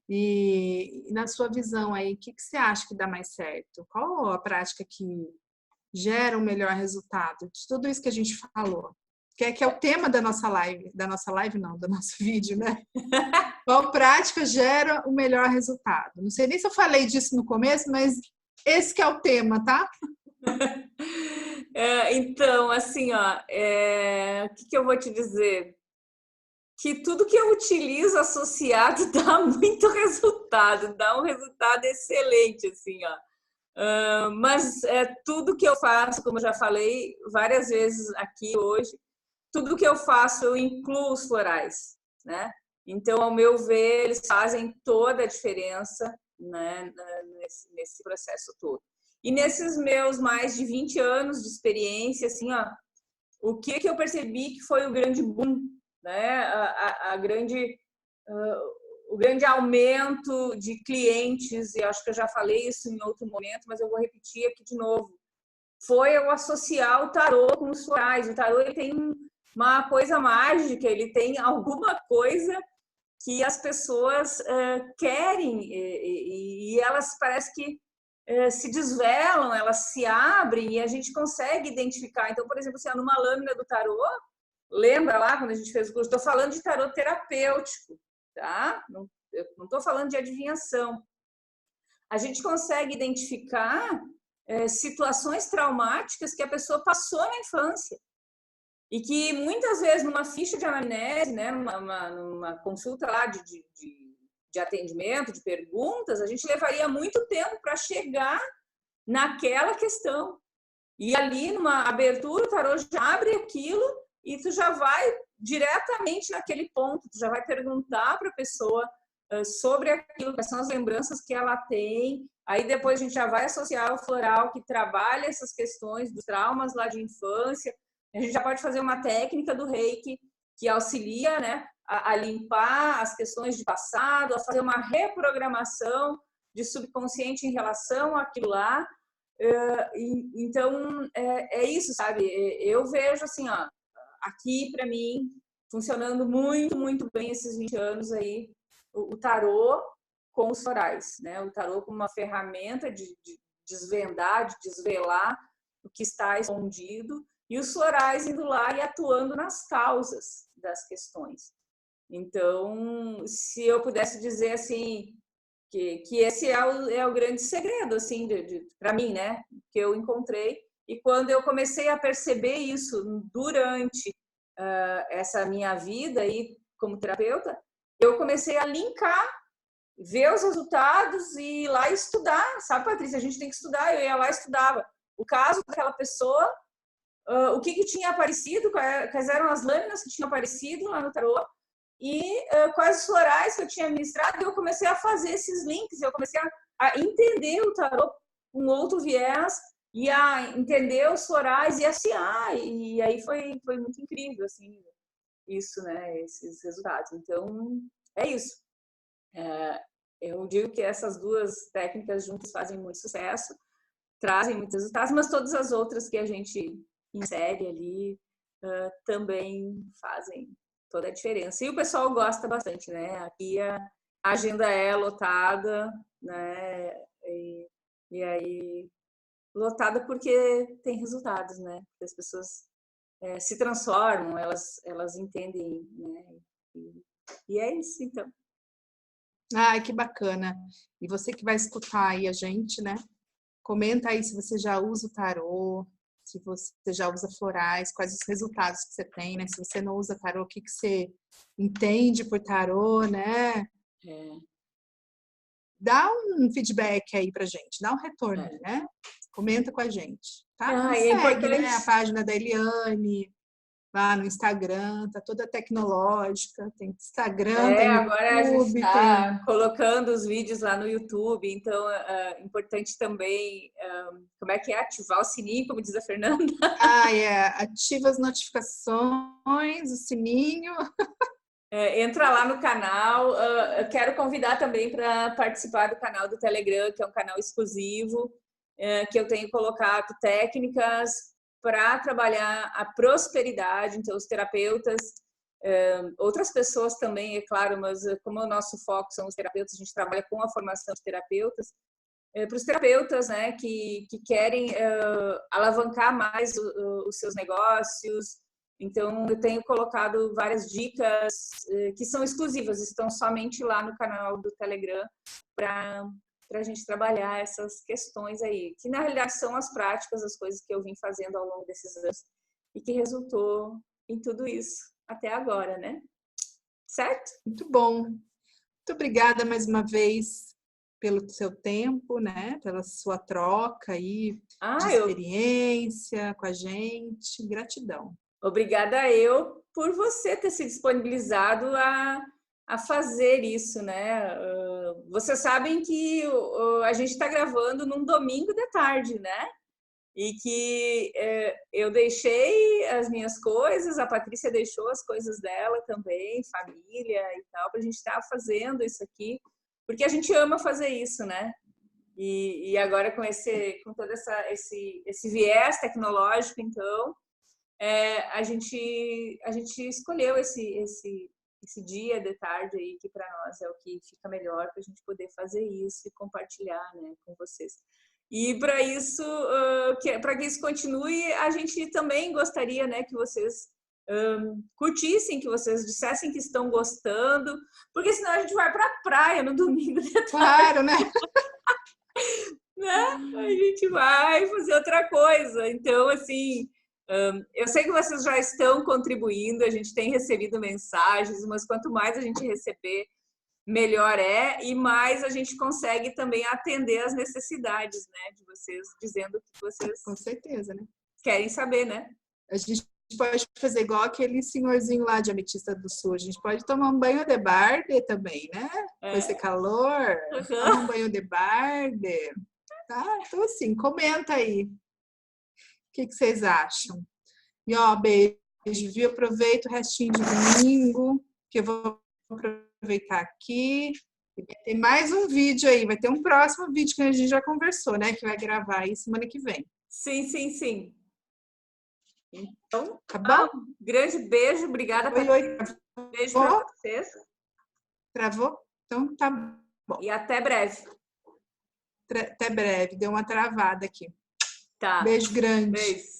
E na sua visão aí, o que você acha que dá mais certo? Qual a prática que gera um melhor resultado de tudo isso que a gente falou? Que é o tema da nossa live, do nosso vídeo, né? Qual prática gera o melhor resultado? Não sei nem se eu falei disso no começo, mas esse que é o tema, tá? Então, assim, ó, o que eu vou te dizer? Que tudo que eu utilizo associado dá muito resultado, dá um resultado excelente, assim, ó. Mas tudo que eu faço, como eu já falei várias vezes aqui hoje, tudo que eu faço eu incluo os florais, né? Então, ao meu ver, eles fazem toda a diferença, né, nesse processo todo. E nesses meus mais de 20 anos de experiência, assim, ó, o que eu percebi que foi o grande boom, né? O grande aumento de clientes, e acho que eu já falei isso em outro momento, mas eu vou repetir aqui de novo, foi eu associar o tarô com os florais. O tarô ele tem uma coisa mágica, ele tem alguma coisa que as pessoas querem e elas parece que se desvelam, elas se abrem e a gente consegue identificar. Então, por exemplo, assim, numa lâmina do tarô, lembra lá quando a gente fez o curso? Estou falando de tarô terapêutico, tá? Eu não estou falando de adivinhação. a gente consegue identificar situações traumáticas que a pessoa passou na infância. E que muitas vezes numa ficha de anamnese, né, numa consulta lá de atendimento, de perguntas, a gente levaria muito tempo para chegar naquela questão. E ali, numa abertura, o tarô já abre aquilo e tu já vai diretamente naquele ponto, tu já vai perguntar para a pessoa sobre aquilo, quais são as lembranças que ela tem. Aí depois a gente já vai associar o floral, que trabalha essas questões dos traumas lá de infância. A gente já pode fazer uma técnica do Reiki que auxilia, né, a limpar as questões de passado, a fazer uma reprogramação de subconsciente em relação àquilo lá. Então, é isso, sabe? Eu vejo assim, ó, aqui para mim, funcionando muito, muito bem esses 20 anos aí, o tarô com os florais, né? O tarô como uma ferramenta de desvendar, de desvelar o que está escondido, e os florais indo lá e atuando nas causas das questões. Então, se eu pudesse dizer assim, que esse é o grande segredo, assim, para mim, né? Que eu encontrei. E quando eu comecei a perceber isso durante essa minha vida aí como terapeuta, eu comecei a linkar, ver os resultados e ir lá estudar, sabe, Patrícia? A gente tem que estudar. Eu ia lá e estudava o caso daquela pessoa, o que tinha aparecido, quais eram as lâminas que tinham aparecido lá no tarô, e quais os florais que eu tinha ministrado, e eu comecei a fazer esses links, eu comecei a entender o tarô com outro viés, e a entender os florais, e assim, e aí foi muito incrível, assim, isso, né, esses resultados. Então, é isso. Eu digo que essas duas técnicas juntas fazem muito sucesso, trazem muitos resultados, mas todas as outras que a gente insere ali também fazem toda a diferença. E o pessoal gosta bastante, né? Aqui a agenda é lotada, né? E aí, lotada porque tem resultados, né? As pessoas se transformam, elas entendem, né? E é isso, então. Ai, que bacana. E você que vai escutar aí a gente, né? Comenta aí se você já usa o tarô, se você já usa florais, quais os resultados que você tem, né? Se você não usa tarô, o que você entende por tarô, né? Dá um feedback aí pra gente, dá um retorno, né? Comenta com a gente, tá? E segue, né, a página da Eliane lá no Instagram, tá toda tecnológica, tem Instagram, tem YouTube, agora a gente está colocando os vídeos lá no YouTube, então é importante também, como é que é? Ativar o sininho, como diz a Fernanda. Ativa as notificações, o sininho. Entra lá no canal. Eu quero convidar também para participar do canal do Telegram, que é um canal exclusivo, que eu tenho colocado técnicas para trabalhar a prosperidade. Então, os terapeutas, outras pessoas também, é claro, mas como o nosso foco são os terapeutas, a gente trabalha com a formação de terapeutas. Para os terapeutas, né, que querem alavancar mais os seus negócios. Então, eu tenho colocado várias dicas que são exclusivas, estão somente lá no canal do Telegram para a gente trabalhar essas questões aí, que na realidade são as práticas, as coisas que eu vim fazendo ao longo desses anos e que resultou em tudo isso até agora, né? Certo? Muito bom. Muito obrigada mais uma vez pelo seu tempo, né? Pela sua troca aí de experiência com a gente. Gratidão. Obrigada eu por você ter se disponibilizado a fazer isso, né? Vocês sabem que a gente está gravando num domingo de tarde, né? E que eu deixei as minhas coisas, a Patrícia deixou as coisas dela também, família e tal, para a gente estar fazendo isso aqui, porque a gente ama fazer isso, né? E agora com todo esse viés tecnológico, então, a gente escolheu esse dia de tarde aí, que para nós é o que fica melhor para a gente poder fazer isso e compartilhar, né, com vocês. E para isso, para que isso continue, a gente também gostaria, né, que vocês curtissem, que vocês dissessem que estão gostando, porque senão a gente vai para a praia no domingo de tarde. Claro, né? né? A gente vai fazer outra coisa. Então, assim, eu sei que vocês já estão contribuindo, a gente tem recebido mensagens, mas quanto mais a gente receber, melhor é, e mais a gente consegue também atender as necessidades, né, de vocês, dizendo o que vocês Com certeza, né? querem saber, né? A gente pode fazer igual aquele senhorzinho lá de Ametista do Sul. A gente pode tomar um banho de barde também, né? Com esse calor. Toma um banho de barde. Tá? Então, assim, comenta aí. O que vocês acham? E, ó, beijo, viu? Aproveita o restinho de domingo, que eu vou aproveitar aqui. Tem mais um vídeo aí. Vai ter um próximo vídeo que a gente já conversou, né? Que vai gravar aí semana que vem. Sim, sim, sim. Então, tá bom? Um grande beijo, obrigada. Beijo para vocês. Travou? Então tá bom. E até breve. Até breve. Deu uma travada aqui. Tá. Beijo grande. Beijo.